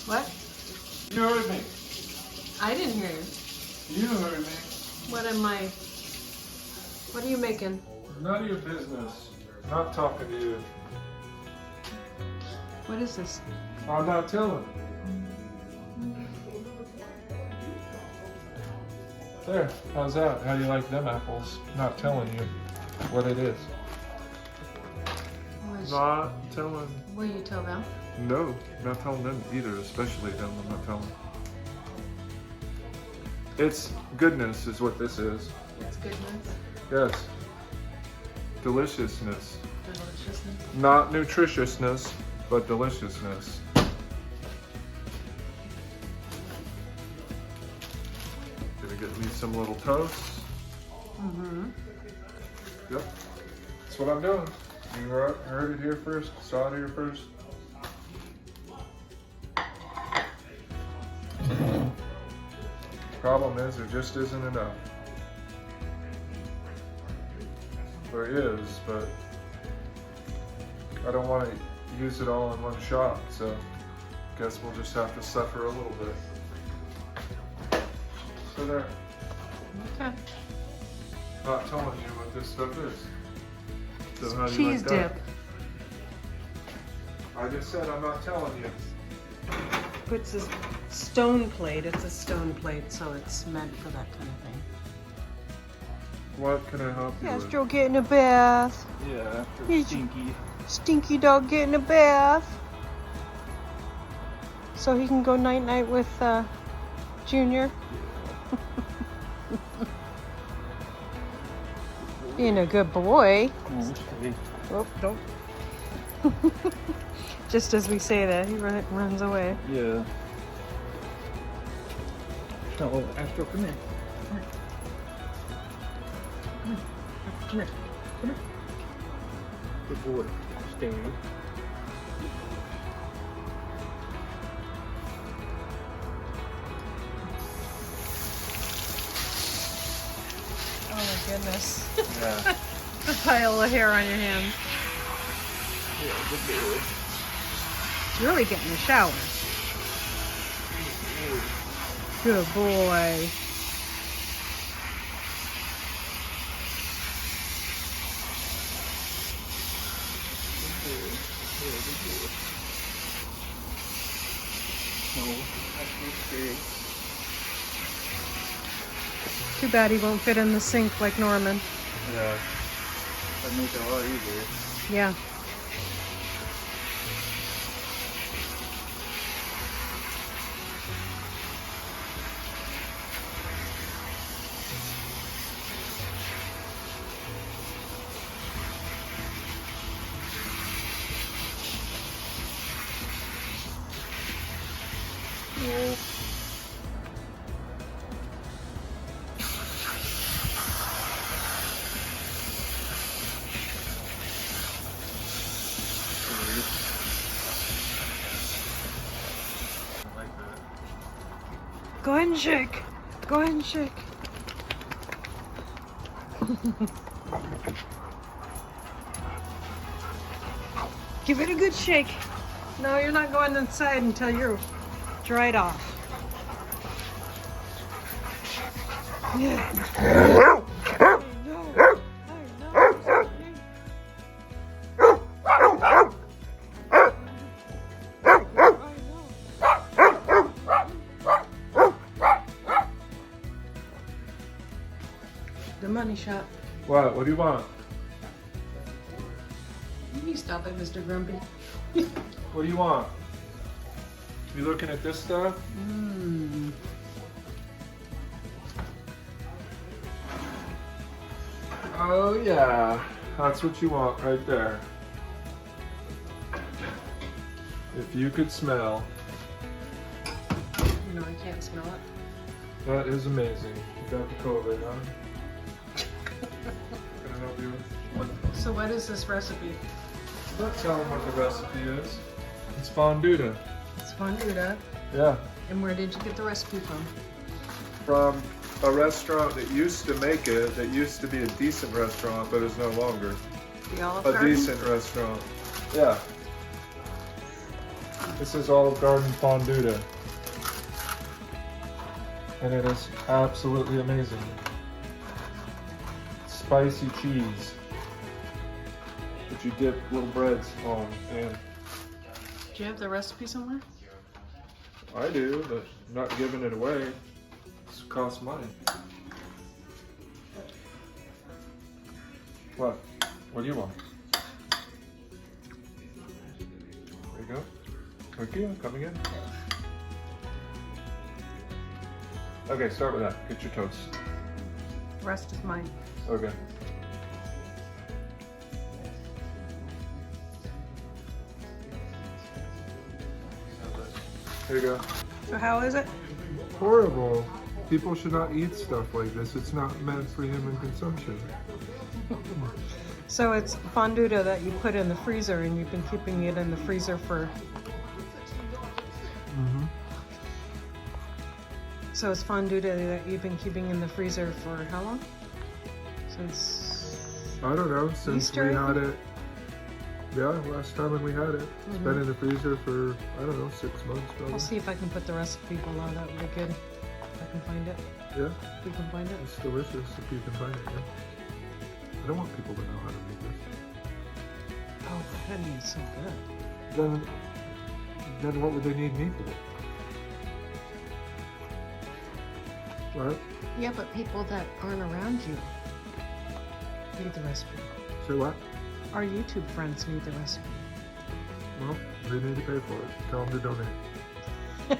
What? You heard me. I didn't hear you. You heard me. What are you making? None of your business. I'm not talking to you. What is this? I'm not telling. There. How's that? How do you like them apples? Not telling you what it is. Not telling. Will you tell them? No, not telling them either, especially them. I'm not telling. It's goodness is what this is. It's goodness. Yes. Deliciousness. Deliciousness. Not nutritiousness, but deliciousness. Gonna get me some little toast. Mm-hmm. Yep. That's what I'm doing. You heard it here first, saw it here first. Problem is, there just isn't enough. There is, but I don't want to use it all in one shot, so guess we'll just have to suffer a little bit. So there. Okay. Not telling you what this stuff is. So how do you Cheese like that? dip. I just said I'm not telling you. It's a stone plate. It's a stone plate, so it's meant for that kind of thing. What can I help you with? Astro getting a bath. Yeah, after He's- stinky. Stinky dog getting a bath. So he can go night-night with Junior. Being a good boy. Okay. Oh, don't. Just as we say that, he runs away. Yeah. Oh, Astro, come here. Come here. Come here. Good boy. Stay. Oh my goodness. Yeah. The pile of hair on your hand. Yeah, good boy. You're really getting a shower. Good boy. Too bad he won't fit in the sink like Norman. Yeah. That makes it a lot easier. Yeah. Yeah. I like that. Go ahead and shake. Go ahead and shake. Give it a good shake. No, you're not going inside until you're dried off. Yeah. Oh, no. The money shot. What? What do you want? You stop it, Mr. Grumpy. What do you want? You looking at this stuff? Mmm. Oh yeah, that's what you want right there. If you could smell, No, I can't smell it. that is amazing. You got the COVID, huh? Can I help you? So what is this recipe? Not telling what the recipe is. It's Fonduta. It's Fonduta. Yeah. And where did you get the recipe from? From a restaurant that used to make it, that used to be a decent restaurant, but is no longer The Olive a Garden? decent restaurant. Yeah. This is Olive Garden Fonduta. And it is absolutely amazing. Spicy cheese that you dip little breads on. And Do you have the recipe somewhere? I do, but I'm not giving it away. It costs money. What? What do you want? There you go. Thank you. Coming in. Okay, start with that. Get your toast. The rest is mine. Okay. There you go. So how is it? Horrible. People should not eat stuff like this. It's not meant for human consumption. So it's Fonduta that you put in the freezer, and you've been keeping it in the freezer for... Mm-hmm. So it's Fonduta that you've been keeping in the freezer for how long? Since... I don't know, since Easter, we I had think? it. Yeah, last time when we had it. It's been in the freezer for, I don't know, 6 months probably. I'll see if I can put the recipe below. That would be good. If I can find it. Yeah, If we can find it. it's delicious if you can find it, yeah. I don't want people to know how to make this. Oh, the honey is so good. Then what would they need me for? What? Yeah, but people that aren't around you need the recipe. Say what? Our YouTube friends need the recipe. Well, they need to pay for it. Tell them to donate.